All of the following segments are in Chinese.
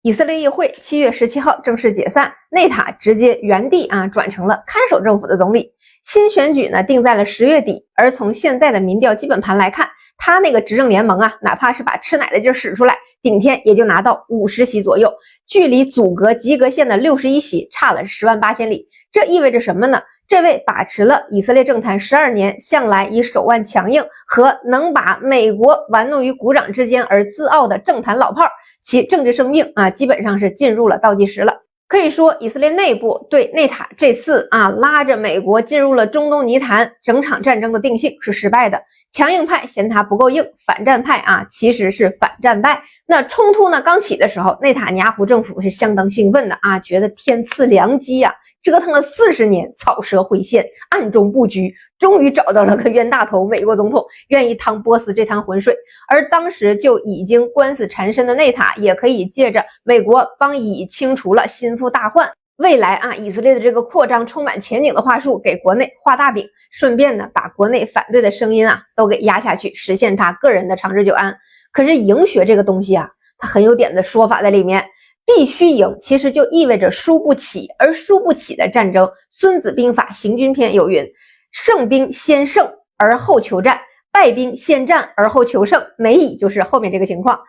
以色列议会7月17号正式解散，内塔直接原地转成了看守政府的总理。新选举呢定在了10月底，而从现在的民调基本盘来看，他那个执政联盟哪怕是把吃奶的劲使出来，顶天也就拿到50席左右，距离阻隔及格线的61席差了10万8千里。这意味着什么呢？这位把持了以色列政坛12年，向来以手腕强硬和能把美国玩弄于股掌之间而自傲的政坛老炮，其政治生命基本上是进入了倒计时了。可以说，以色列内部对内塔这次拉着美国进入了中东泥潭，整场战争的定性是失败的。强硬派嫌他不够硬，反战派其实是反战败。那冲突呢刚起的时候，内塔尼亚胡政府是相当兴奋的觉得天赐良机折腾了40年，草蛇灰线，暗中布局，终于找到了个冤大头美国总统，愿意趟波斯这滩浑水。而当时就已经官司缠身的内塔，也可以借着美国帮以清除了心腹大患，未来以色列的这个扩张充满前景的话术，给国内画大饼，顺便呢把国内反对的声音都给压下去，实现他个人的长治久安。可是赢学这个东西它很有点的说法在里面。必须赢其实就意味着输不起，而输不起的战争，孙子兵法行军篇有云：胜兵先胜而后求战，败兵先战而后求胜，没以就是后面这个情况。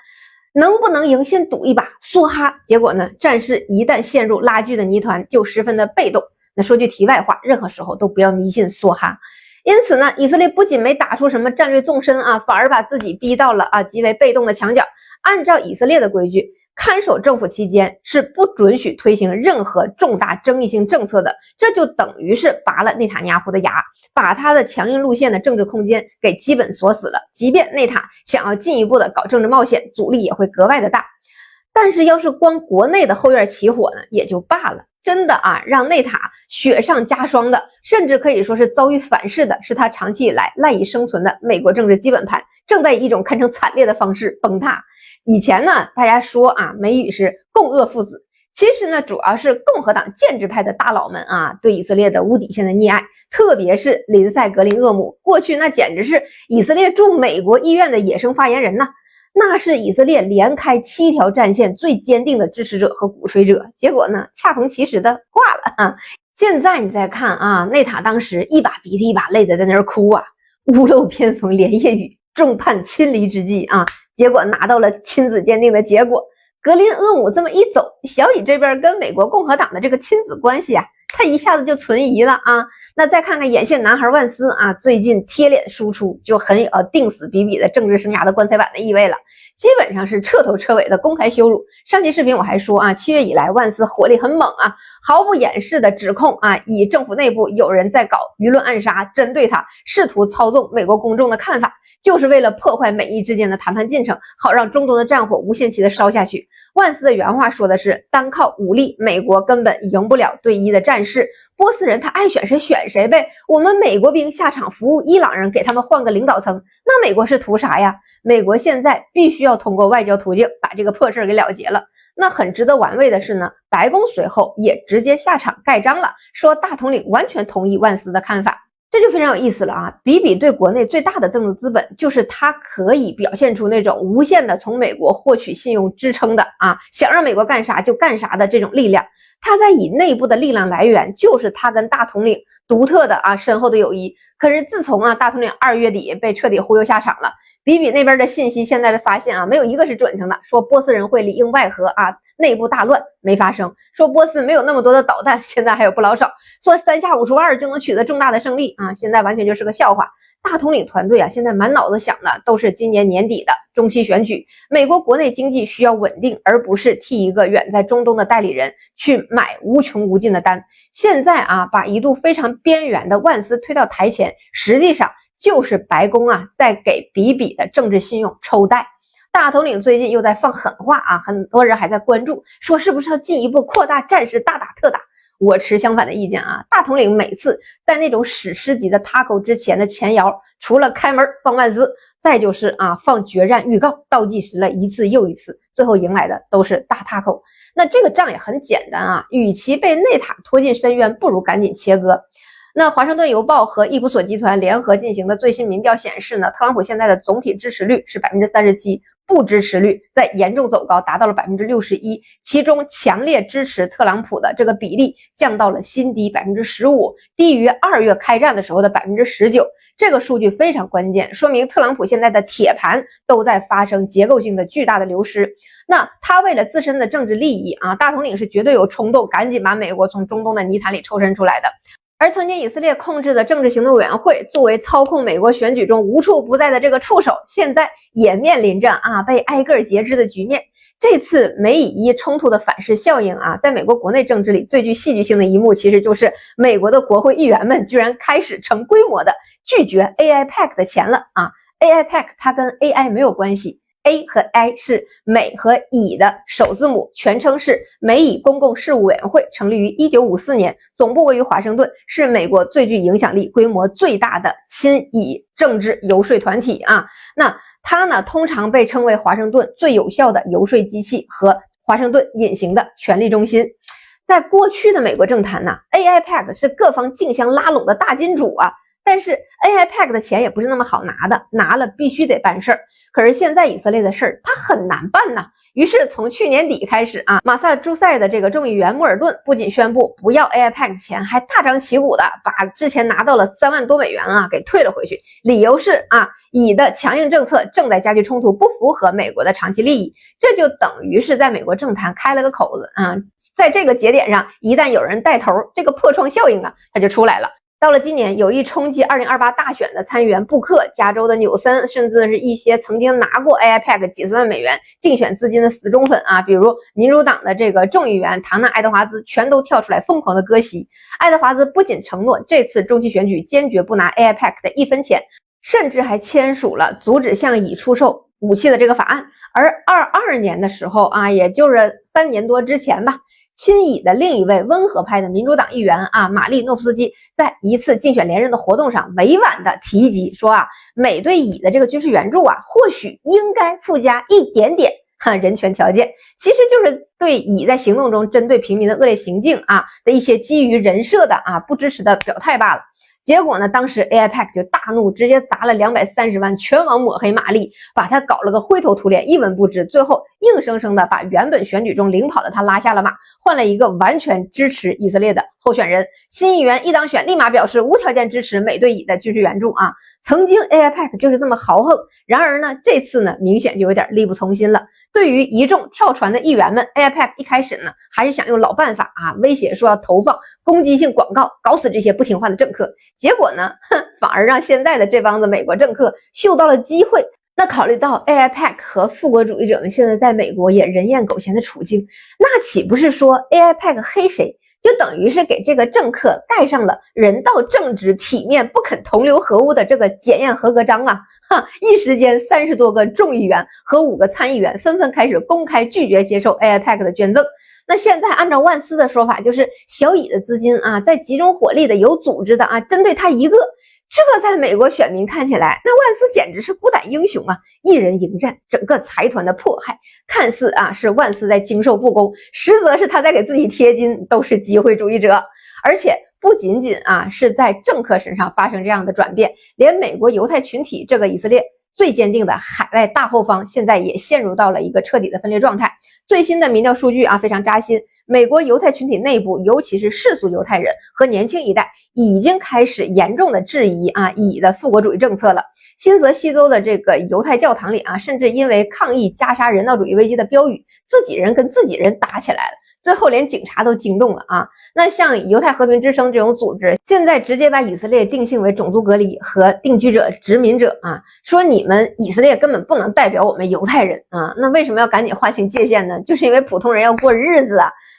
能不能赢先赌一把，梭哈，结果呢战事一旦陷入拉锯的泥团，就十分的被动。那说句题外话，任何时候都不要迷信梭哈。因此呢，以色列不仅没打出什么战略纵深反而把自己逼到了极为被动的墙角。按照以色列的规矩，看守政府期间是不准许推行任何重大争议性政策的，这就等于是拔了内塔尼亚胡的牙，把他的强硬路线的政治空间给基本锁死了。即便内塔想要进一步的搞政治冒险，阻力也会格外的大。但是要是光国内的后院起火呢，也就罢了。真的让内塔雪上加霜的，甚至可以说是遭遇反噬的，是他长期以来赖以生存的美国政治基本盘，正在以一种堪称惨烈的方式崩塌。以前呢，大家说美语是共俄父子，其实呢，主要是共和党建制派的大佬们对以色列的无底线的溺爱，特别是林赛格林厄姆，过去那简直是以色列驻美国医院的野生发言人呢。那是以色列连开7条战线最坚定的支持者和鼓吹者，结果呢恰逢其时的挂了现在你再看内塔当时一把鼻涕一把泪的在那儿哭屋漏偏逢连夜雨，众叛亲离之际结果拿到了亲子鉴定的结果。格林厄姆这么一走，小以这边跟美国共和党的这个亲子关系他一下子就存疑了那再看看眼线男孩万斯最近贴脸输出，就很有定死比比的政治生涯的棺材板的意味了，基本上是彻头彻尾的公开羞辱。上期视频我还说7月以来万斯火力很猛毫不掩饰的指控以政府内部有人在搞舆论暗杀，针对他，试图操纵美国公众的看法，就是为了破坏美伊之间的谈判进程，好让中东的战火无限期的烧下去。万斯的原话说的是，单靠武力美国根本赢不了对伊的战事，波斯人他爱选谁选谁呗，我们美国兵下场服务伊朗人，给他们换个领导层，那美国是图啥呀？美国现在必须要通过外交途径把这个破事给了结了。那很值得玩味的是呢，白宫随后也直接下场盖章了，说大统领完全同意万斯的看法。这就非常有意思了比比对国内最大的政治资本，就是他可以表现出那种无限的从美国获取信用支撑的想让美国干啥就干啥的这种力量。他在以内部的力量来源，就是他跟大统领独特的深厚的友谊。可是自从大统领2月底被彻底忽悠下场了，比比那边的信息现在被发现没有一个是准成的，说波斯人会里应外合内部大乱没发生，说波斯没有那么多的导弹，现在还有不老少，说3下5除2就能取得重大的胜利现在完全就是个笑话。大统领团队现在满脑子想的都是今年年底的中期选举，美国国内经济需要稳定，而不是替一个远在中东的代理人去买无穷无尽的单。现在把一度非常边缘的万斯推到台前，实际上就是白宫在给比比的政治信用抽贷。大统领最近又在放狠话很多人还在关注，说是不是要进一步扩大战事，大打特打。我持相反的意见大统领每次在那种史诗级的 taco 之前的前摇，除了开门放万斯，再就是放决战预告，倒计时了一次又一次，最后迎来的都是大 taco。那这个仗也很简单与其被内塔拖进深渊，不如赶紧切割。那华盛顿邮报和易普索集团联合进行的最新民调显示呢，特朗普现在的总体支持率是37%，不支持率在严重走高，达到了61%，其中强烈支持特朗普的这个比例降到了新低15%，低于2月开战的时候的19%。这个数据非常关键，说明特朗普现在的铁盘都在发生结构性的巨大的流失。那他为了自身的政治利益啊，大统领是绝对有冲动，赶紧把美国从中东的泥潭里抽身出来的。而曾经以色列控制的政治行动委员会作为操控美国选举中无处不在的这个触手，现在也面临着被挨个截肢的局面。这次美以伊冲突的反噬效应在美国国内政治里最具戏剧性的一幕，其实就是美国的国会议员们居然开始成规模的拒绝 AIPAC 的钱了AIPAC 它跟 AI 没有关系。A 和 I 是美和以的首字母，全称是美以公共事务委员会，成立于1954年，总部位于华盛顿，是美国最具影响力、规模最大的亲以政治游说团体那它呢，通常被称为华盛顿最有效的游说机器和华盛顿隐形的权力中心。在过去的美国政坛AIPAC 是各方竞相拉拢的大金主但是 AIPAC 的钱也不是那么好拿的，拿了必须得办事儿。可是现在以色列的事儿它很难办于是从去年底开始马萨诸塞的这个众议员莫尔顿不仅宣布不要 AIPAC 的钱，还大张旗鼓的把之前拿到了3万多美元给退了回去，理由是以的强硬政策正在加剧冲突，不符合美国的长期利益。这就等于是在美国政坛开了个口子在这个节点上，一旦有人带头，这个破窗效应它就出来了。到了今年，有意冲击2028大选的参议员布克、加州的纽森，甚至是一些曾经拿过 AIPAC 几十万美元竞选资金的死忠粉比如民主党的这个众议员唐纳·爱德华兹，全都跳出来疯狂的割席。爱德华兹不仅承诺这次中期选举坚决不拿 AIPAC 的1分钱，甚至还签署了阻止向以出售武器的这个法案。而22年的时候也就是3年多之前吧，亲以的另一位温和派的民主党议员玛丽诺夫斯基在一次竞选连任的活动上委婉的提及说美对以的这个军事援助或许应该附加一点点人权条件，其实就是对以在行动中针对平民的恶劣行径的一些基于人设的不支持的表态罢了。结果呢，当时 AIPAC 就大怒，直接砸了230万，全网抹黑玛丽，把他搞了个灰头土脸，一文不值。最后硬生生的把原本选举中领跑的他拉下了马，换了一个完全支持以色列的候选人。新议员一当选，立马表示无条件支持美对以的军事援助曾经 AIPAC 就是这么豪横，然而呢，这次呢，明显就有点力不从心了。对于一众跳船的议员们 ，AIPAC 一开始呢，还是想用老办法威胁说要投放攻击性广告，搞死这些不听话的政客。结果呢，反而让现在的这帮子美国政客嗅到了机会。那考虑到 AIPAC 和复国主义者们现在在美国也人言苟闲的处境，那岂不是说 AIPAC 黑谁，就等于是给这个政客盖上了人道正直、体面、不肯同流合污的这个检验合格章一时间30多个众议员和5个参议员纷纷开始公开拒绝接受 AIPAC 的捐赠。那现在按照万斯的说法，就是小以的资金在集中火力的、有组织的针对他一个。这在美国选民看起来，那万斯简直是孤胆英雄一人迎战整个财团的迫害。看似是万斯在经受不公，实则是他在给自己贴金，都是机会主义者。而且不仅仅是在政客身上发生这样的转变，连美国犹太群体这个以色列最坚定的海外大后方，现在也陷入到了一个彻底的分裂状态。最新的民调数据非常扎心，美国犹太群体内部，尤其是世俗犹太人和年轻一代，已经开始严重的质疑以的复国主义政策了。新泽西州的这个犹太教堂里甚至因为抗议加沙人道主义危机的标语，自己人跟自己人打起来了。最后连警察都惊动了那像犹太和平之声这种组织，现在直接把以色列定性为种族隔离和定居者、殖民者说你们以色列根本不能代表我们犹太人那为什么要赶紧划清界限呢？就是因为普通人要过日子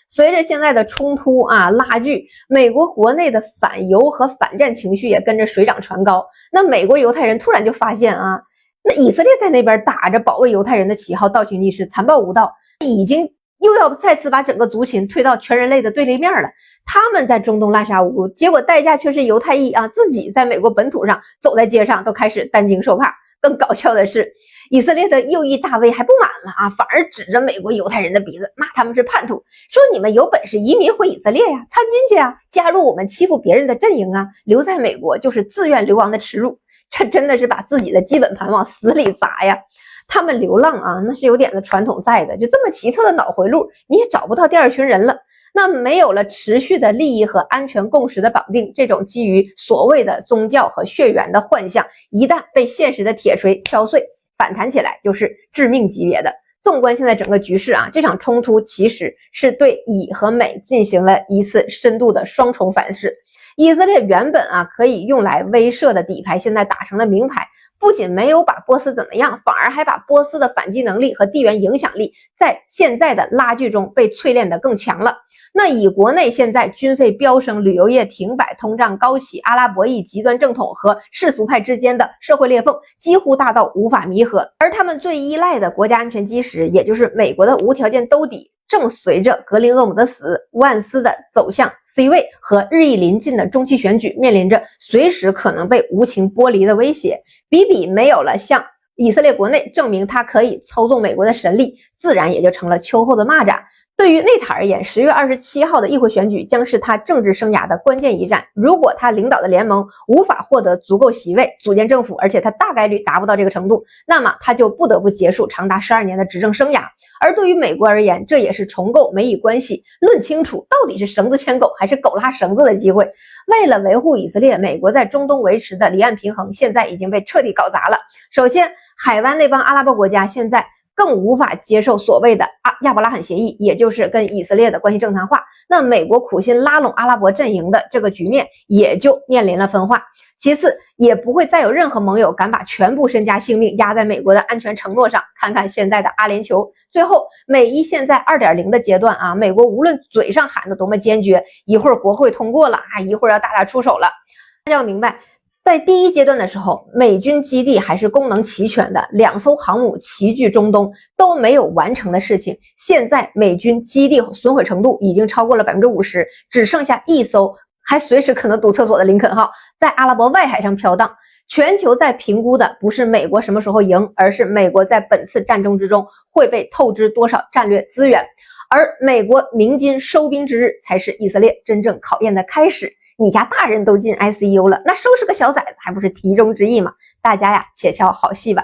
随着现在的冲突拉锯，美国国内的反犹和反战情绪也跟着水涨船高。那美国犹太人突然就发现那以色列在那边打着保卫犹太人的旗号，倒行逆施，残暴无道，已经又要再次把整个族群推到全人类的对立面了。他们在中东滥杀无辜，结果代价却是犹太裔自己在美国本土上走在街上都开始担惊受怕。更搞笑的是，以色列的右翼大 V 还不满了反而指着美国犹太人的鼻子骂他们是叛徒，说你们有本事移民回以色列参进去加入我们欺负别人的阵营留在美国就是自愿流亡的耻辱。这真的是把自己的基本盘往死里砸呀。他们流浪啊，那是有点子传统在的，就这么奇特的脑回路，你也找不到第二群人了。那没有了持续的利益和安全共识的绑定，这种基于所谓的宗教和血缘的幻象，一旦被现实的铁锤敲碎，反弹起来就是致命级别的。纵观现在整个局势啊，这场冲突其实是对以和美进行了一次深度的双重反噬。以色列原本啊可以用来威慑的底牌，现在打成了明牌，不仅没有把波斯怎么样，反而还把波斯的反击能力和地缘影响力在现在的拉锯中被淬炼得更强了。那以国内现在军费飙升、旅游业停摆、通胀高企、阿拉伯裔极端正统和世俗派之间的社会裂缝几乎大到无法弥合，而他们最依赖的国家安全基石，也就是美国的无条件兜底，正随着格林厄姆的死、万斯的走向 C 位和日益临近的中期选举，面临着随时可能被无情剥离的威胁。比比没有了向以色列国内证明他可以操纵美国的神力，自然也就成了秋后的蚂蚱。对于内塔而言，10月27号的议会选举将是他政治生涯的关键一战。如果他领导的联盟无法获得足够席位组建政府，而且他大概率达不到这个程度，那么他就不得不结束长达12年的执政生涯。而对于美国而言，这也是重构美以关系、论清楚到底是绳子牵狗还是狗拉绳子的机会。为了维护以色列，美国在中东维持的离岸平衡现在已经被彻底搞砸了。首先，海湾那帮阿拉伯国家现在更无法接受所谓的亚伯拉罕协议，也就是跟以色列的关系正常化。那美国苦心拉拢阿拉伯阵营的这个局面也就面临了分化。其次，也不会再有任何盟友敢把全部身家性命压在美国的安全承诺上。看看现在的阿联酋。最后，美伊现在 2.0 的阶段啊，美国无论嘴上喊的多么坚决，一会儿国会通过了一会儿要大打出手了。大家要明白，在第一阶段的时候，美军基地还是功能齐全的，2艘航母齐聚中东都没有完成的事情，现在美军基地损毁程度已经超过了 50%， 只剩下1艘还随时可能堵厕所的林肯号在阿拉伯外海上飘荡。全球在评估的不是美国什么时候赢，而是美国在本次战争之中会被透支多少战略资源，而美国鸣金收兵之日才是以色列真正考验的开始。你家大人都进 ICU 了，那收拾个小崽子还不是题中之意吗？大家呀，且瞧好戏吧。